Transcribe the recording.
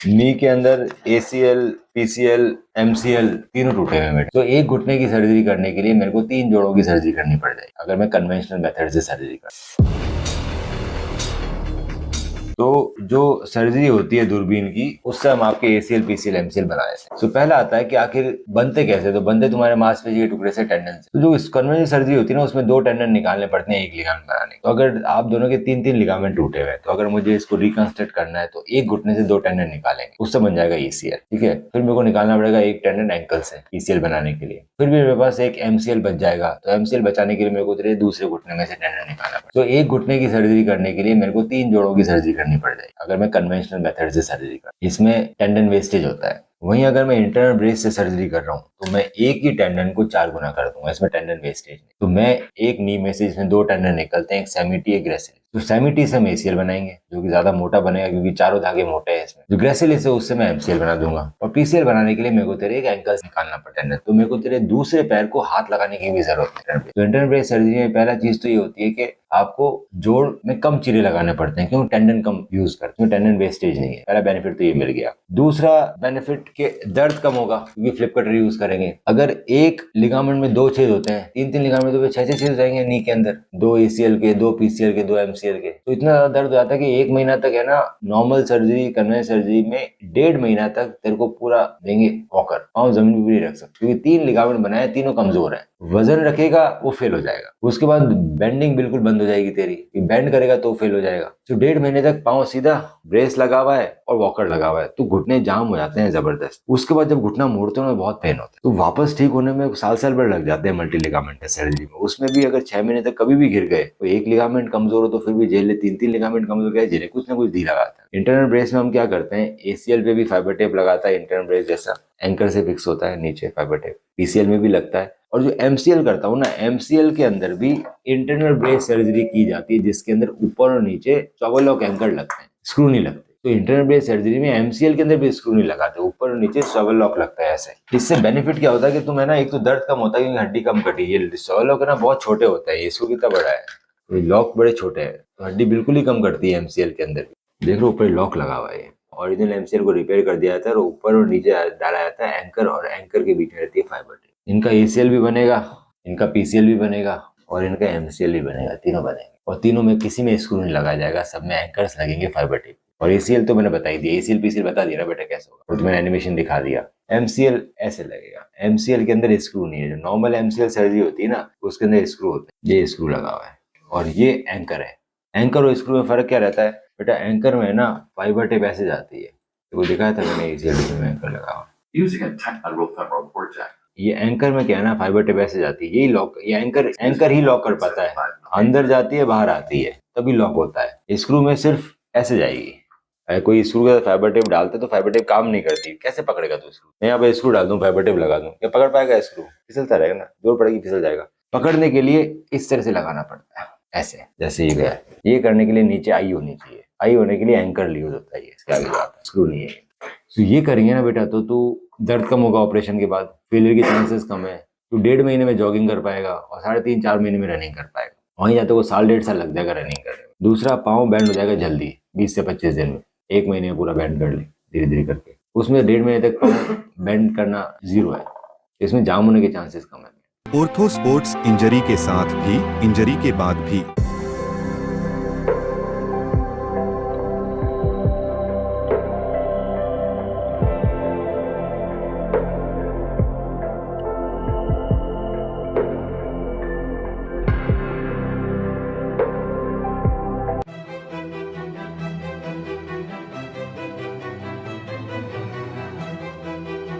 नी के अंदर ACL, PCL, MCL तीनों टूटे हुए हैं मेरे। तो एक घुटने की सर्जरी करने के लिए मेरे को 3 जोड़ों की सर्जरी करनी पड़ जाएगी अगर मैं कन्वेंशनल मेथड से सर्जरी कर। तो जो सर्जरी होती है दूरबीन की, उससे हम आपके ACL, PCL, MCL बना देते हैं। तो पहला आता है कि आखिर बनते कैसे, तो बनते तुम्हारे मांसपेशी के टुकड़े से, टेंडन से। तो जो कन्वेंशनल सर्जरी होती है ना, उसमें 2 टेंडन निकालने पड़ते हैं एक लिगामेंट बनाने। तो अगर आप दोनों के 3-3 लिगामेंट टूटे हुए हैं, तो अगर मुझे इसको रिकंस्ट्रक्ट करना है तो एक घुटने से 2 टेंडन निकालेंगे, उससे बन जाएगा ACL। ठीक है, फिर मेरे को निकालना पड़ेगा एक टेंडन एंकल से PCL बनाने के लिए। फिर भी मेरे पास एक MCL बच जाएगा, तो MCL बचाने के लिए मेरे को तेरे दूसरे घुटने में से टेंडन निकालना पड़ेगा। तो एक घुटने की सर्जरी करने के लिए मेरे को 3 जोड़ों की सर्जरी करनी पड़ जाएगी अगर मैं कन्वेंशनल मेथड से सर्जरी कर। इसमें टेंडन वेस्टेज होता है। वहीं अगर मैं इंटरनल ब्रेस से सर्जरी कर रहा हूँ तो मैं एक ही टेंडन को 4 गुना कर दूंगा, इसमें टेंडन वेस्टेज नहीं। तो मैं एक नी में से इसमें 2 टेंडन निकलते हैं, एक सेमिटी एक ग्रेसिल। तो सेमिटी से हम ACL बनाएंगे जो कि ज्यादा मोटा बनेगा क्योंकि चारों धागे मोटे हैं इसमें। जो ग्रेसिल से उससे मैं MCL बना दूंगा। और PCL बनाने के लिए मेरे को तेरे एक एंकल निकालना पड़ता है, तो मेरे को तेरे दूसरे पैर को हाथ लगाने की भी जरूरत है। तो इंटरनल ब्रेस सर्जरी में पहला चीज तो ये होती है कि आपको जोड़ में कम चीरे लगाने पड़ते हैं क्योंकि टेंडन कम यूज करते हैं, टेंडन वेस्टेज नहीं है। पहला बेनिफिट तो ये मिल गया। दूसरा बेनिफिट के दर्द कम होगा क्योंकि फ्लिप कटर यूज करेंगे। अगर एक लिगामेंट में 2 छेद होते हैं, 3-3 लिगामेंट तो 6-6 छेद हो जाएंगे नी के अंदर, 2 ACL के, 2 PCL के, 2 MCL के। तो इतना ज्यादा दर्द हो जाता है कि 1 महीना तक है ना, नॉर्मल सर्जरी कन्वेंशनल सर्जरी में 1.5 महीना तक तेरे को पूरा देंगे वॉकर, पाँव जमीन पे भी नहीं रख सकते क्योंकि 3 लिगामेंट बनाए, तीनों कमजोर है। वजन रखेगा वो फेल हो जाएगा। उसके बाद बेंडिंग बिल्कुल बंद हो जाएगी तेरी, बेंड करेगा तो फेल हो जाएगा। तो 1.5 महीने तक पाँव सीधा, ब्रेस लगा हुआ है और वॉकर लगा हुआ है, तो घुटने जाम हो जाते हैं जबरदस्त। उसके बाद जब घुटना मोड़ते हो बहुत पेन होता है, तो वापस ठीक होने में साल भर लग जाते हैं मल्टी लिगामेंट सर्जरी में। उसमें भी अगर 6 महीने तक कभी भी गिर गए तो एक लिगामेंट कमजोर हो तो फिर भी झेले, 3-3 लिगामेंट कमजोर गए झेले, कुछ ना कुछ धी लगाता है। इंटरनल ब्रेस में हम क्या करते हैं, ACL पे भी फाइबर टेप लगाता है इंटरनल ब्रेस जैसा, एंकर से फिक्स होता है नीचे फाइबर टेप। PCL में भी लगता है। और जो MCL करता हूँ ना, MCL के अंदर भी इंटरनल ब्रेस सर्जरी की जाती है जिसके अंदर ऊपर और नीचे चौबल लॉक एंकर लगते हैं, स्क्रू नहीं लगते। तो इंटरनल ब्रेस सर्जरी में MCL के अंदर भी स्क्रू नहीं लगाते, ऊपर और नीचे चौबल लॉक लगता है ऐसे। इससे बेनिफिट क्या होता है कि तुम्हें ना, एक तो दर्द कम होता है क्योंकि हड्डी कम कटी है। ये चौबल लॉक है ना बहुत छोटे होते हैं, ये स्क्रू कितना बड़ा है, ये लॉक बड़े छोटे हैं, तो हड्डी बिल्कुल ही कम करती है MCL के अंदर। देख लो ऊपर लॉक लगा हुआ है। ओरिजिनल MCL को रिपेयर कर दिया जाता है और ऊपर और नीचे डाला जाता है एंकर, और एंकर के बीच में रहती है फाइबर टेप। इनका ACL भी बनेगा, इनका PCL भी बनेगा और इनका MCL भी बनेगा, तीनों बनेंगे। और तीनों में किसी में स्क्रू नहीं लगाया जाएगा, सब में एंकर्स लगेंगे फाइबर टेप। और ACL तो मैंने बता ही दिया, ACL PCL बता दिया ना बेटा कैसे होगा, वो तो मैंने एनिमेशन दिखा दिया। MCL ऐसे लगेगा, MCL के अंदर स्क्रू नहीं है। जो नॉर्मल MCL सर्जरी होती है ना, उसके अंदर स्क्रू होता है, ये स्क्रू लगा हुआ है और ये एंकर है। एंकर और स्क्रू में फर्क क्या रहता है बेटा, एंकर में ना फाइबर टेप ऐसे जाती है, तो वो दिखाया था मैंने ACL में एंकर लगा हुआ। ये एंकर में क्या है ना, फाइबर टेप ऐसे जाती है, यही लॉक, ये एंकर ही लॉक कर पाता है, अंदर जाती है बाहर आती है तभी लॉक होता है। स्क्रू में सिर्फ ऐसे जाएगी। अगर कोई स्क्रू के साथ फाइबर टेप डालते तो फाइबर टेप काम नहीं करती, कैसे पकड़ेगा तू स्क्रू। मैं यहाँ पे स्क्रू डाल दूं, फाइबर टेप लगा दूं, क्या पकड़ पाएगा स्क्रू, फिसलता रहेगा ना, जोर पड़ेगी फिसल जाएगा। पकड़ने के लिए इस तरह से लगाना पड़ता है, ऐसे जैसे ये गया। ये करने के लिए नीचे आई होनी चाहिए, आई होने के लिए एंकर यूज होता है, इसके आगे जाता है, स्क्रू नहीं है। तो ये करेंगे ना बेटा तो तू दर्द कम होगा, ऑपरेशन के बाद फेलियर के चांसेस कम है। तू 1.5 महीने में जॉगिंग कर पाएगा और 3.5-4 महीने में रनिंग कर पाएगा। वहीं जाते को 1.5 साल लग जाएगा रनिंग करने में। दूसरा, पाँव बैंड हो जाएगा जल्दी, 20 से 25 दिन में। 1 महीने में पूरा बैंड कर ले धीरे धीरे करके। उसमें 1.5 महीने तक पाँव बैंड करना 0 है, इसमें जाम होने के चांसेस कम है। ऑर्थो स्पोर्ट्स इंजरी के साथ भी, इंजरी के बाद भी